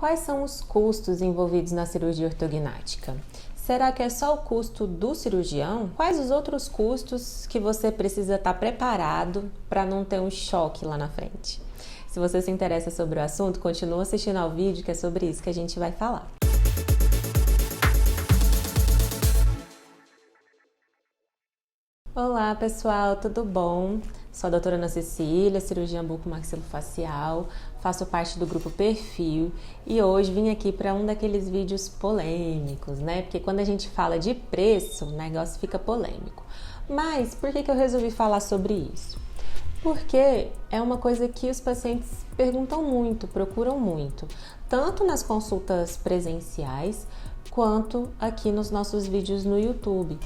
Quais são os custos envolvidos na cirurgia ortognática? Será que é só o custo do cirurgião? Quais os outros custos que você precisa estar preparado para não ter um choque lá na frente? Se você se interessa sobre o assunto, continua assistindo ao vídeo que é sobre isso que a gente vai falar. Olá pessoal, tudo bom? Sou a doutora Ana Cecília, cirurgiã bucomaxilofacial, faço parte do grupo Perfil e hoje vim aqui para um daqueles vídeos polêmicos, né? Porque quando a gente fala de preço, o negócio fica polêmico. Mas por que eu resolvi falar sobre isso? Porque é uma coisa que os pacientes perguntam muito, procuram muito, tanto nas consultas presenciais quanto aqui nos nossos vídeos no YouTube.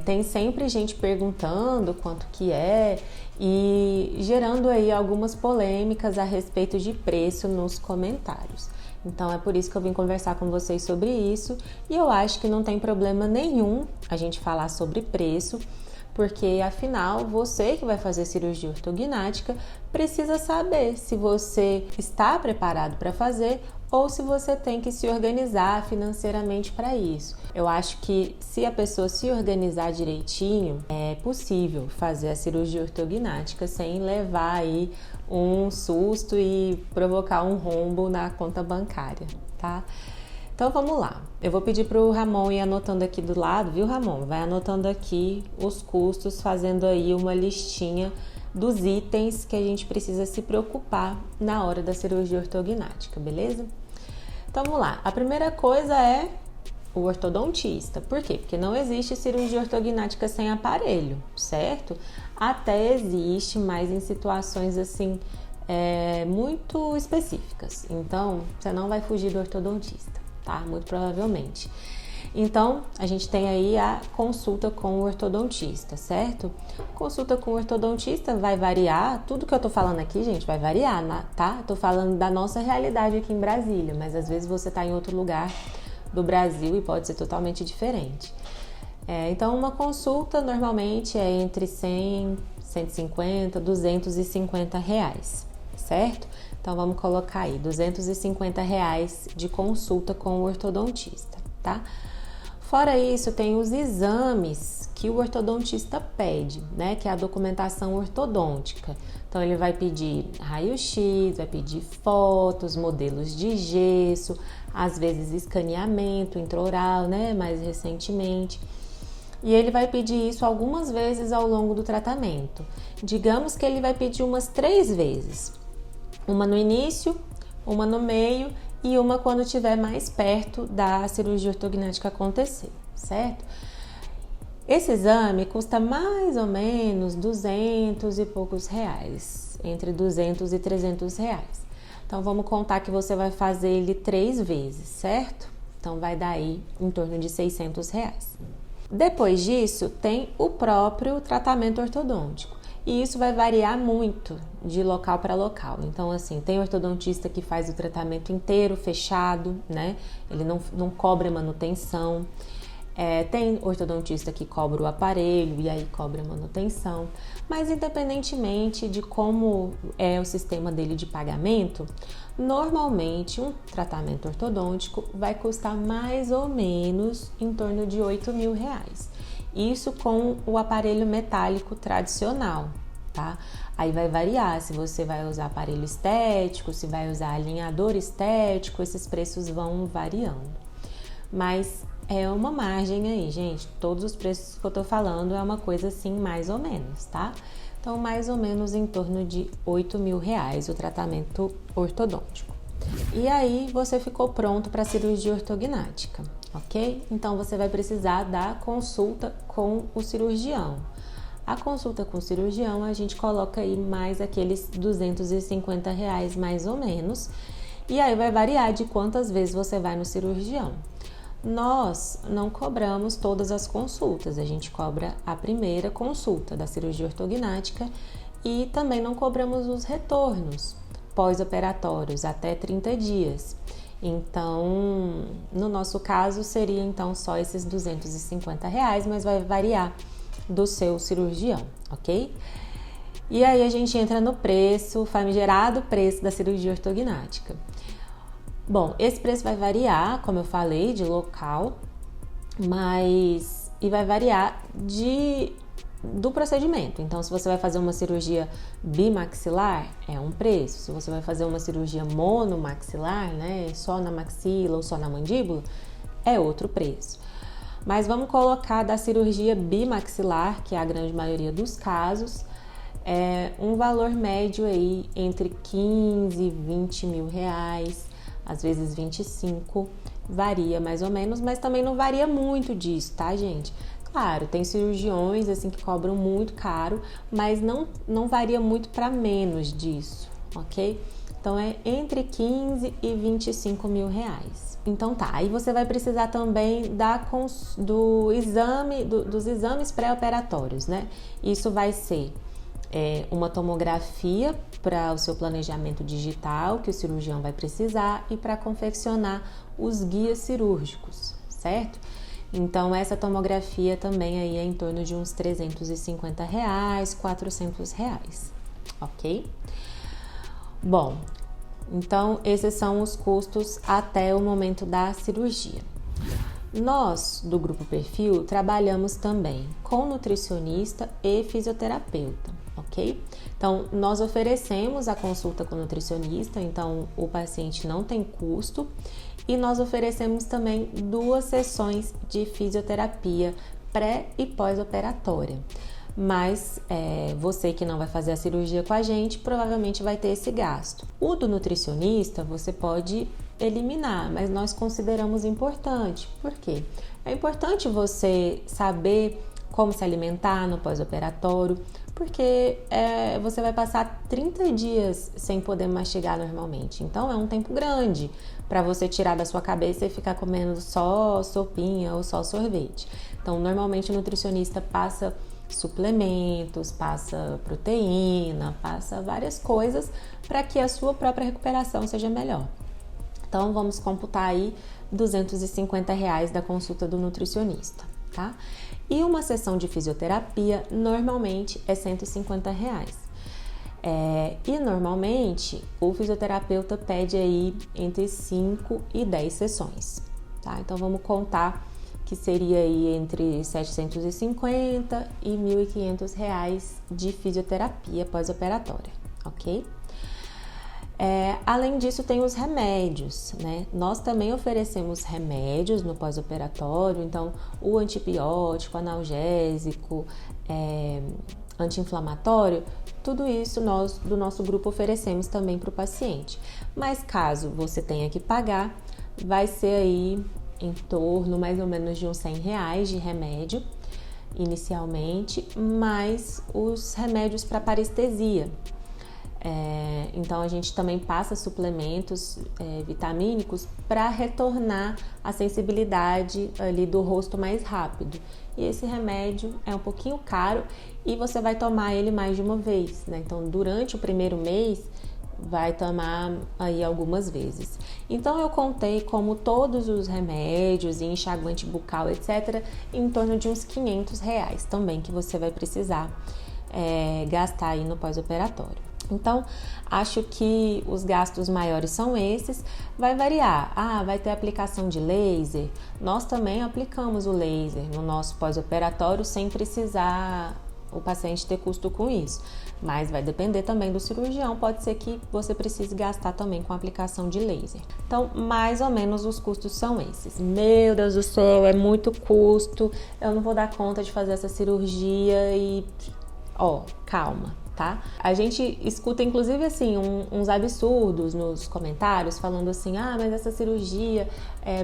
Tem sempre gente perguntando quanto que é e gerando aí algumas polêmicas a respeito de preço nos comentários. Então é por isso que eu vim conversar com vocês sobre isso e eu acho que não tem problema nenhum a gente falar sobre preço, porque afinal você que vai fazer cirurgia ortognática precisa saber se você está preparado para fazer ou se você tem que se organizar financeiramente para isso. Eu acho que se a pessoa se organizar direitinho, é possível fazer a cirurgia ortognática sem levar aí um susto e provocar um rombo na conta bancária, tá? Então vamos lá, eu vou pedir para o Ramon ir anotando aqui do lado, viu Ramon? Vai anotando aqui os custos, fazendo aí uma listinha dos itens que a gente precisa se preocupar na hora da cirurgia ortognática, beleza? Então vamos lá, a primeira coisa é o ortodontista. Por quê? Porque não existe cirurgia ortognática sem aparelho, certo? Até existe, mas em situações assim muito específicas. Então você não vai fugir do ortodontista, tá? Muito provavelmente. Então, a gente tem aí a consulta com o ortodontista, certo? Consulta com o ortodontista vai variar, tudo que eu tô falando aqui, gente, vai variar, tá? Eu tô falando da nossa realidade aqui em Brasília, mas às vezes você tá em outro lugar do Brasil e pode ser totalmente diferente. Então, uma consulta normalmente é entre 100, 150, 250 reais, certo? Então, vamos colocar aí, 250 reais de consulta com o ortodontista, tá? Fora isso, tem os exames que o ortodontista pede, né? Que é a documentação ortodôntica. Então, ele vai pedir raio-x, vai pedir fotos, modelos de gesso, às vezes escaneamento intraoral, né? Mais recentemente. E ele vai pedir isso algumas vezes ao longo do tratamento. Digamos que ele vai pedir umas 3 vezes. Uma no início, uma no meio e uma quando estiver mais perto da cirurgia ortognática acontecer, certo? Esse exame custa mais ou menos 200 e poucos reais, entre 200 e 300 reais. Então, vamos contar que você vai fazer ele 3 vezes, certo? Então, vai dar aí em torno de 600 reais. Depois disso, tem o próprio tratamento ortodôntico. E isso vai variar muito de local para local. Então, assim, tem ortodontista que faz o tratamento inteiro, fechado, né? Ele não cobra manutenção. Tem ortodontista que cobra o aparelho e aí cobra manutenção. Mas, independentemente de como é o sistema dele de pagamento, normalmente um tratamento ortodôntico vai custar mais ou menos em torno de 8 mil reais. Isso com o aparelho metálico tradicional, tá? Aí vai variar se você vai usar aparelho estético, se vai usar alinhador estético, esses preços vão variando. Mas é uma margem aí, gente. Todos os preços que eu tô falando é uma coisa assim, mais ou menos, tá? Então, mais ou menos em torno de 8 mil reais o tratamento ortodôntico. E aí, você ficou pronto para a cirurgia ortognática, ok? Então, você vai precisar da consulta com o cirurgião. A consulta com o cirurgião, a gente coloca aí mais aqueles 250 reais mais ou menos. E aí, vai variar de quantas vezes você vai no cirurgião. Nós não cobramos todas as consultas, a gente cobra a primeira consulta da cirurgia ortognática e também não cobramos os retornos pós-operatórios até 30 dias. Então, no nosso caso, seria então só esses 250 reais, mas vai variar do seu cirurgião, ok? E aí a gente entra no preço, famigerado preço da cirurgia ortognática. Bom, esse preço vai variar, como eu falei, de local, e vai variar do procedimento. Então, se você vai fazer uma cirurgia bimaxilar, é um preço. Se você vai fazer uma cirurgia monomaxilar, né, só na maxila ou só na mandíbula, é outro preço. Mas vamos colocar da cirurgia bimaxilar, que é a grande maioria dos casos, um valor médio aí entre 15 e 20 mil reais, às vezes 25, varia mais ou menos, mas também não varia muito disso, tá, gente? Claro, tem cirurgiões assim que cobram muito caro, mas não varia muito para menos disso, ok? Então é entre 15 e 25 mil reais. Então tá, aí você vai precisar também dos exames pré-operatórios, né? Isso vai ser uma tomografia para o seu planejamento digital, que o cirurgião vai precisar, e para confeccionar os guias cirúrgicos, certo? Então, essa tomografia também aí é em torno de uns R$350, R$400, ok? Bom, então esses são os custos até o momento da cirurgia. Nós, do Grupo Perfil, trabalhamos também com nutricionista e fisioterapeuta, ok? Então, nós oferecemos a consulta com nutricionista, então o paciente não tem custo, e nós oferecemos também 2 sessões de fisioterapia pré e pós-operatória. Mas você que não vai fazer a cirurgia com a gente, provavelmente vai ter esse gasto. O do nutricionista você pode eliminar, mas nós consideramos importante. Por quê? É importante você saber como se alimentar no pós-operatório, porque você vai passar 30 dias sem poder mastigar normalmente. Então é um tempo grande para você tirar da sua cabeça e ficar comendo só sopinha ou só sorvete. Então normalmente o nutricionista passa suplementos, passa proteína, passa várias coisas para que a sua própria recuperação seja melhor. Então vamos computar aí R$250 da consulta do nutricionista, tá? E uma sessão de fisioterapia normalmente é R$150. E normalmente o fisioterapeuta pede aí entre 5 e 10 sessões, tá? Então vamos contar que seria aí entre 750 e R$1.500 de fisioterapia pós-operatória, ok? Além disso, tem os remédios, né? Nós também oferecemos remédios no pós-operatório, então o antibiótico, analgésico, anti-inflamatório, tudo isso nós do nosso grupo oferecemos também para o paciente. Mas caso você tenha que pagar, vai ser aí em torno mais ou menos de uns R$100 de remédio inicialmente, mais os remédios para parestesia. Então a gente também passa suplementos vitamínicos para retornar a sensibilidade ali do rosto mais rápido. E esse remédio é um pouquinho caro e você vai tomar ele mais de uma vez, né? Então durante o primeiro mês vai tomar aí algumas vezes. Então eu contei como todos os remédios e enxaguante bucal, etc, em torno de uns R$500 também que você vai precisar gastar aí no pós-operatório. Então, acho que os gastos maiores são esses, vai variar. Vai ter aplicação de laser. Nós também aplicamos o laser no nosso pós-operatório sem precisar o paciente ter custo com isso. Mas vai depender também do cirurgião, pode ser que você precise gastar também com a aplicação de laser. Então, mais ou menos os custos são esses. Meu Deus do céu, é muito custo, eu não vou dar conta de fazer essa cirurgia e... calma. Tá? A gente escuta inclusive assim uns absurdos nos comentários falando assim, mas essa cirurgia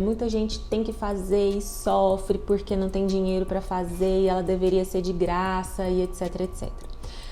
muita gente tem que fazer e sofre porque não tem dinheiro para fazer e ela deveria ser de graça e etc, etc.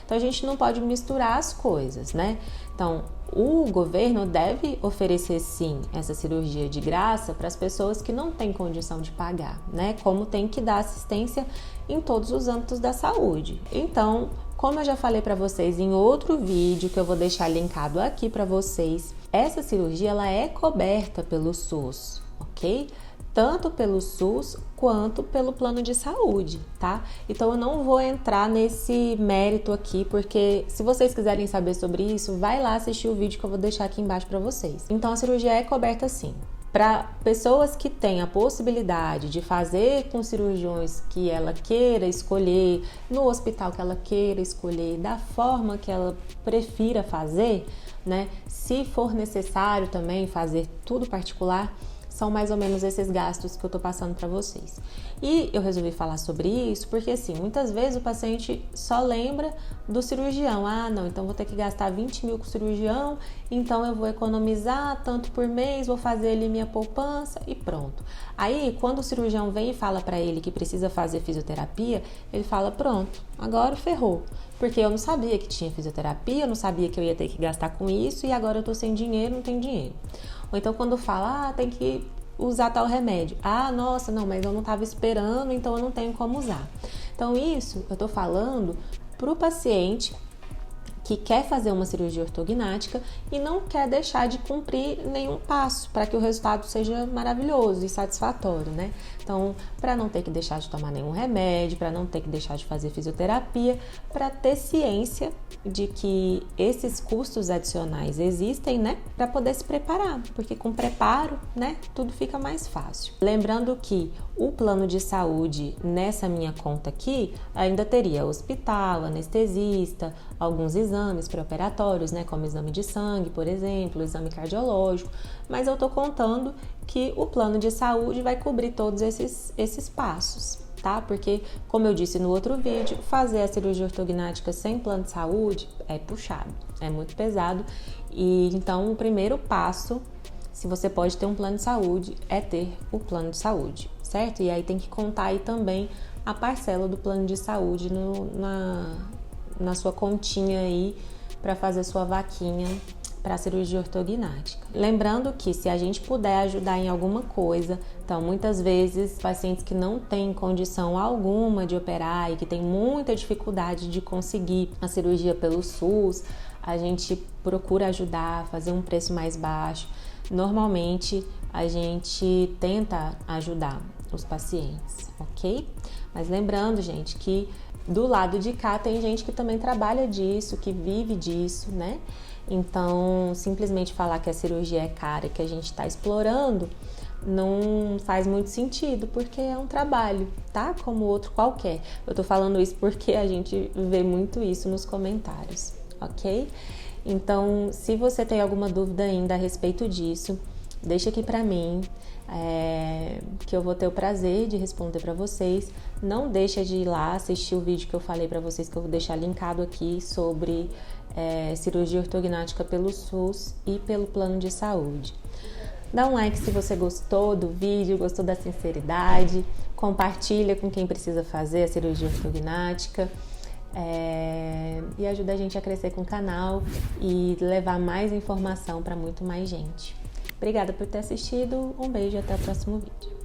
Então a gente não pode misturar as coisas, né? Então o governo deve oferecer sim essa cirurgia de graça para as pessoas que não têm condição de pagar, né? Como tem que dar assistência em todos os âmbitos da saúde. Então, como eu já falei para vocês em outro vídeo que eu vou deixar linkado aqui para vocês, essa cirurgia ela é coberta pelo SUS, ok? Tanto pelo SUS quanto pelo plano de saúde, tá? Então eu não vou entrar nesse mérito aqui, porque se vocês quiserem saber sobre isso, vai lá assistir o vídeo que eu vou deixar aqui embaixo para vocês. Então a cirurgia é coberta sim. Para pessoas que têm a possibilidade de fazer com cirurgiões que ela queira escolher, no hospital que ela queira escolher, da forma que ela prefira fazer, né? Se for necessário também fazer tudo particular, são mais ou menos esses gastos que eu tô passando para vocês. E eu resolvi falar sobre isso porque, assim, muitas vezes o paciente só lembra do cirurgião. Ah, não, então vou ter que gastar 20 mil com o cirurgião, então eu vou economizar tanto por mês, vou fazer ali minha poupança e pronto. Aí, quando o cirurgião vem e fala para ele que precisa fazer fisioterapia, ele fala, pronto, agora ferrou. Porque eu não sabia que tinha fisioterapia, eu não sabia que eu ia ter que gastar com isso e agora eu tô sem dinheiro, não tenho dinheiro. Ou então quando fala, tem que usar tal remédio. Ah, nossa, não, mas eu não estava esperando, então eu não tenho como usar. Então isso eu tô falando pro paciente que quer fazer uma cirurgia ortognática e não quer deixar de cumprir nenhum passo para que o resultado seja maravilhoso e satisfatório, né? Então, para não ter que deixar de tomar nenhum remédio, para não ter que deixar de fazer fisioterapia, para ter ciência de que esses custos adicionais existem, né? Para poder se preparar, porque com preparo, né, tudo fica mais fácil. Lembrando que o plano de saúde nessa minha conta aqui ainda teria hospital, anestesista, alguns exames pré-operatórios, né, como exame de sangue, por exemplo, exame cardiológico, mas eu tô contando que o plano de saúde vai cobrir todos esses passos, tá? Porque, como eu disse no outro vídeo, fazer a cirurgia ortognática sem plano de saúde é puxado, é muito pesado. E então o primeiro passo, se você pode ter um plano de saúde, é ter o plano de saúde, certo? E aí tem que contar aí também a parcela do plano de saúde na sua continha aí para fazer sua vaquinha para a cirurgia ortognática. Lembrando que se a gente puder ajudar em alguma coisa, então muitas vezes pacientes que não têm condição alguma de operar e que têm muita dificuldade de conseguir a cirurgia pelo SUS, a gente procura ajudar, fazer um preço mais baixo. Normalmente a gente tenta ajudar os pacientes, ok? Mas lembrando, gente, que do lado de cá tem gente que também trabalha disso, que vive disso, né? Então, simplesmente falar que a cirurgia é cara e que a gente está explorando não faz muito sentido, porque é um trabalho, tá? Como outro qualquer. Eu tô falando isso porque a gente vê muito isso nos comentários, ok? Então, se você tem alguma dúvida ainda a respeito disso, deixa aqui pra mim, que eu vou ter o prazer de responder para vocês. Não deixa de ir lá assistir o vídeo que eu falei para vocês, que eu vou deixar linkado aqui, sobre cirurgia ortognática pelo SUS e pelo plano de saúde. Dá um like se você gostou do vídeo, gostou da sinceridade, compartilha com quem precisa fazer a cirurgia ortognática. E ajuda a gente a crescer com o canal e levar mais informação para muito mais gente. Obrigada por ter assistido, um beijo e até o próximo vídeo.